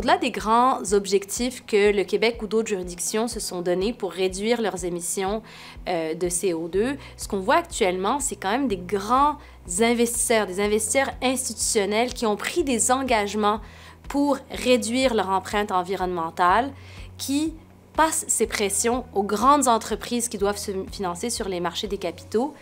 Au-delà des grands objectifs que le Québec ou d'autres juridictions se sont donnés pour réduire leurs émissions de CO2, ce qu'on voit actuellement, c'est quand même des grands investisseurs, des investisseurs institutionnels qui ont pris des engagements pour réduire leur empreinte environnementale, qui passent ces pressions aux grandes entreprises qui doivent se financer sur les marchés des capitaux.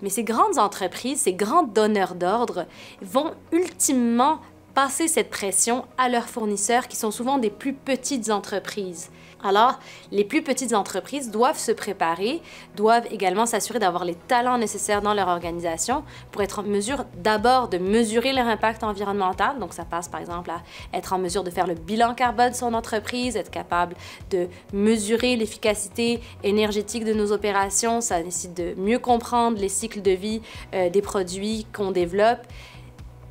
Mais ces grandes entreprises, ces grands donneurs d'ordre vont ultimement passer cette pression à leurs fournisseurs qui sont souvent des plus petites entreprises. Alors, les plus petites entreprises doivent se préparer, doivent également s'assurer d'avoir les talents nécessaires dans leur organisation pour être en mesure d'abord de mesurer leur impact environnemental. Donc, ça passe par exemple à être en mesure de faire le bilan carbone de son entreprise, être capable de mesurer l'efficacité énergétique de nos opérations. Ça nécessite de mieux comprendre les cycles de vie des produits qu'on développe.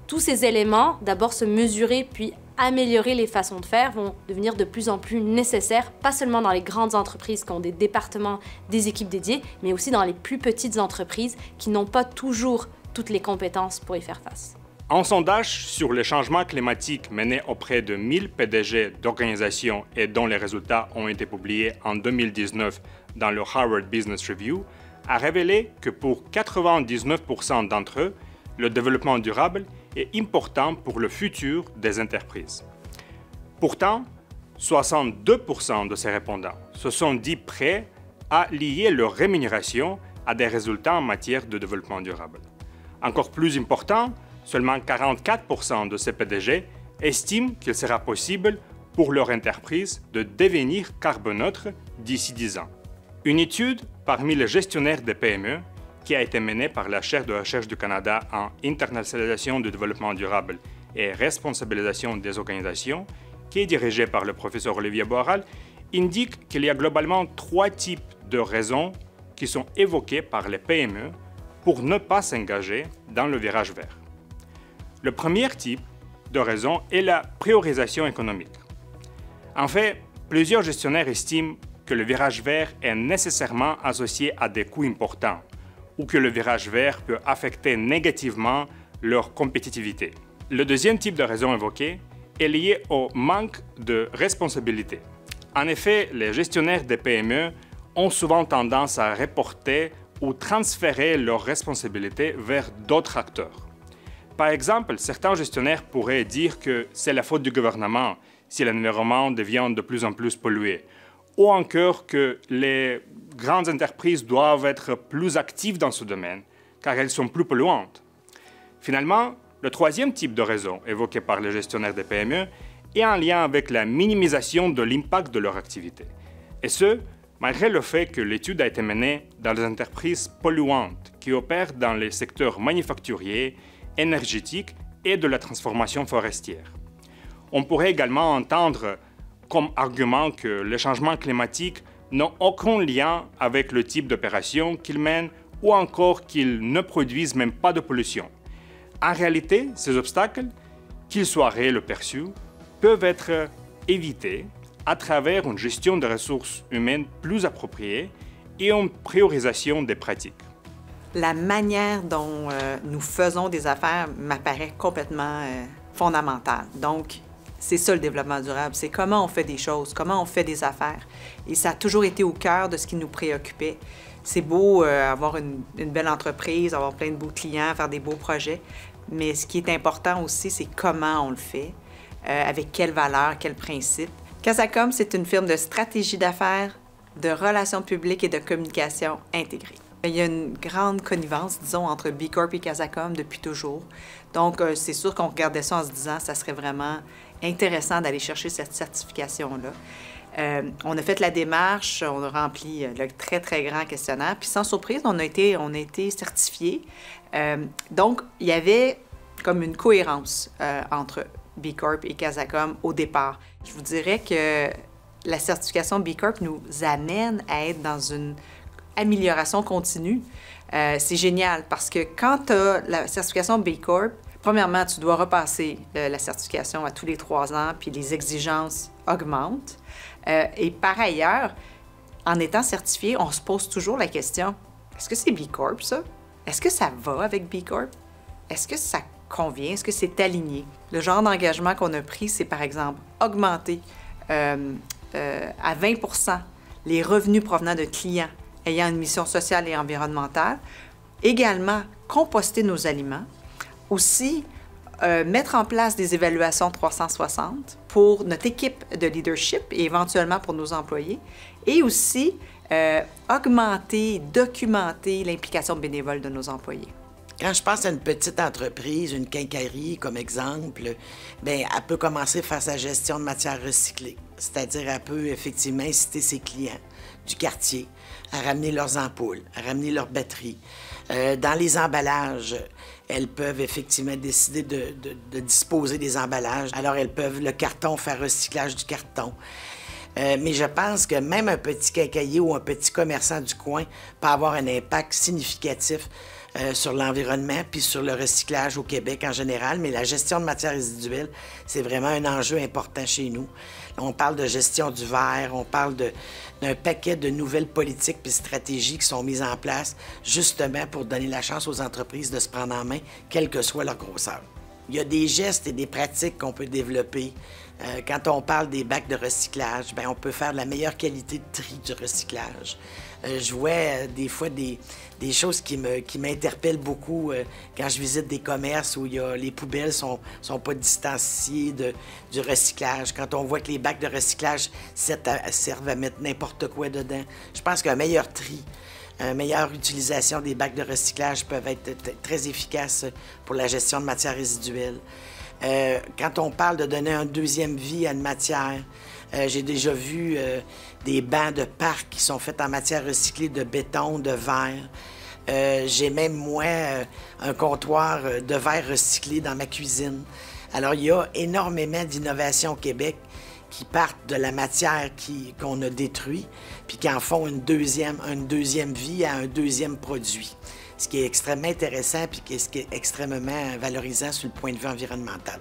Tous ces éléments, d'abord se mesurer puis améliorer les façons de faire, vont devenir de plus en plus nécessaires, pas seulement dans les grandes entreprises qui ont des départements, des équipes dédiées, mais aussi dans les plus petites entreprises qui n'ont pas toujours toutes les compétences pour y faire face. Un sondage sur le changement climatique mené auprès de 1000 PDG d'organisations et dont les résultats ont été publiés en 2019 dans le Harvard Business Review a révélé que pour 99% d'entre eux, le développement durable est important pour le futur des entreprises. Pourtant, 62% de ces répondants se sont dit prêts à lier leur rémunération à des résultats en matière de développement durable. Encore plus important, seulement 44% de ces PDG estiment qu'il sera possible pour leur entreprise de devenir carboneutre d'ici 10 ans. Une étude parmi les gestionnaires des PME qui a été menée par la chaire de recherche du Canada en internationalisation du développement durable et responsabilisation des organisations, qui est dirigée par le professeur Olivier Boiral, indique qu'il y a globalement 3 types de raisons qui sont évoquées par les PME pour ne pas s'engager dans le virage vert. Le premier type de raison est la priorisation économique. En fait, plusieurs gestionnaires estiment que le virage vert est nécessairement associé à des coûts importants, ou que le virage vert peut affecter négativement leur compétitivité. Le deuxième type de raison évoquée est lié au manque de responsabilité. En effet, les gestionnaires des PME ont souvent tendance à reporter ou transférer leurs responsabilités vers d'autres acteurs. Par exemple, certains gestionnaires pourraient dire que c'est la faute du gouvernement si l'environnement devient de plus en plus pollué, ou encore que les grandes entreprises doivent être plus actives dans ce domaine, car elles sont plus polluantes. Finalement, le troisième type de raison évoqué par les gestionnaires des PME est en lien avec la minimisation de l'impact de leur activité. Et ce, malgré le fait que l'étude a été menée dans des entreprises polluantes qui opèrent dans les secteurs manufacturiers, énergétiques et de la transformation forestière. On pourrait également entendre comme argument que les changements climatiques n'ont aucun lien avec le type d'opération qu'ils mènent ou encore qu'ils ne produisent même pas de pollution. En réalité, ces obstacles, qu'ils soient réels ou perçus, peuvent être évités à travers une gestion des ressources humaines plus appropriée et une priorisation des pratiques. La manière dont nous faisons des affaires m'apparaît complètement fondamentale. Donc, c'est ça le développement durable, c'est comment on fait des choses, comment on fait des affaires. Et ça a toujours été au cœur de ce qui nous préoccupait. C'est beau avoir une belle entreprise, avoir plein de beaux clients, faire des beaux projets, mais ce qui est important aussi, c'est comment on le fait, avec quelles valeurs, quels principes. Casacom, c'est une firme de stratégie d'affaires, de relations publiques et de communication intégrée. Il y a une grande connivence, disons, entre B Corp et Casacom depuis toujours. Donc, c'est sûr qu'on regardait ça en se disant que ça serait vraiment intéressant d'aller chercher cette certification-là. On a fait la démarche, on a rempli le très, très grand questionnaire, puis sans surprise, on a été certifiés. Donc, il y avait comme une cohérence entre B Corp et Casacom au départ. Je vous dirais que la certification B Corp nous amène à être dans une amélioration continue. C'est génial parce que quand tu as la certification B Corp, premièrement, tu dois repasser la certification à tous les 3 ans, puis les exigences augmentent. Et par ailleurs, en étant certifié, on se pose toujours la question, est-ce que c'est B Corp, ça? Est-ce que ça va avec B Corp? Est-ce que ça convient? Est-ce que c'est aligné? Le genre d'engagement qu'on a pris, c'est par exemple augmenter à 20 les revenus provenant de clients ayant une mission sociale et environnementale. Également, composter nos aliments. Aussi, mettre en place des évaluations 360 pour notre équipe de leadership et éventuellement pour nos employés. Et aussi, augmenter, documenter l'implication bénévole de nos employés. Quand je pense à une petite entreprise, une quincaillerie comme exemple, bien, elle peut commencer par sa gestion de matières recyclées. C'est-à-dire, elle peut effectivement inciter ses clients du quartier à ramener leurs ampoules, à ramener leurs batteries. Dans les emballages, elles peuvent effectivement décider de disposer des emballages. Alors, elles peuvent, le carton, faire recyclage du carton. Mais je pense que même un petit quincaillier ou un petit commerçant du coin peut avoir un impact significatif sur l'environnement puis sur le recyclage au Québec en général, mais la gestion de matières résiduelles, c'est vraiment un enjeu important chez nous. On parle de gestion du verre, on parle d'un paquet de nouvelles politiques puis stratégies qui sont mises en place justement pour donner la chance aux entreprises de se prendre en main, quelle que soit leur grosseur. Il y a des gestes et des pratiques qu'on peut développer. Quand on parle des bacs de recyclage, bien, on peut faire de la meilleure qualité de tri du recyclage. Je vois des fois des choses qui m'interpellent beaucoup quand je visite des commerces où les poubelles sont pas distanciées du recyclage. Quand on voit que les bacs de recyclage servent à mettre n'importe quoi dedans. Je pense qu'un meilleur tri, une meilleure utilisation des bacs de recyclage peuvent être très efficaces pour la gestion de matières résiduelles. Quand on parle de donner une deuxième vie à une matière, j'ai déjà vu des bancs de parc qui sont faits en matière recyclée de béton, de verre. J'ai même, moi, un comptoir de verre recyclé dans ma cuisine. Alors, il y a énormément d'innovations au Québec qui partent de la matière qu'on a détruite, puis qui en font une deuxième vie à un deuxième produit. Ce qui est extrêmement intéressant, puis ce qui est extrêmement valorisant sur le point de vue environnemental.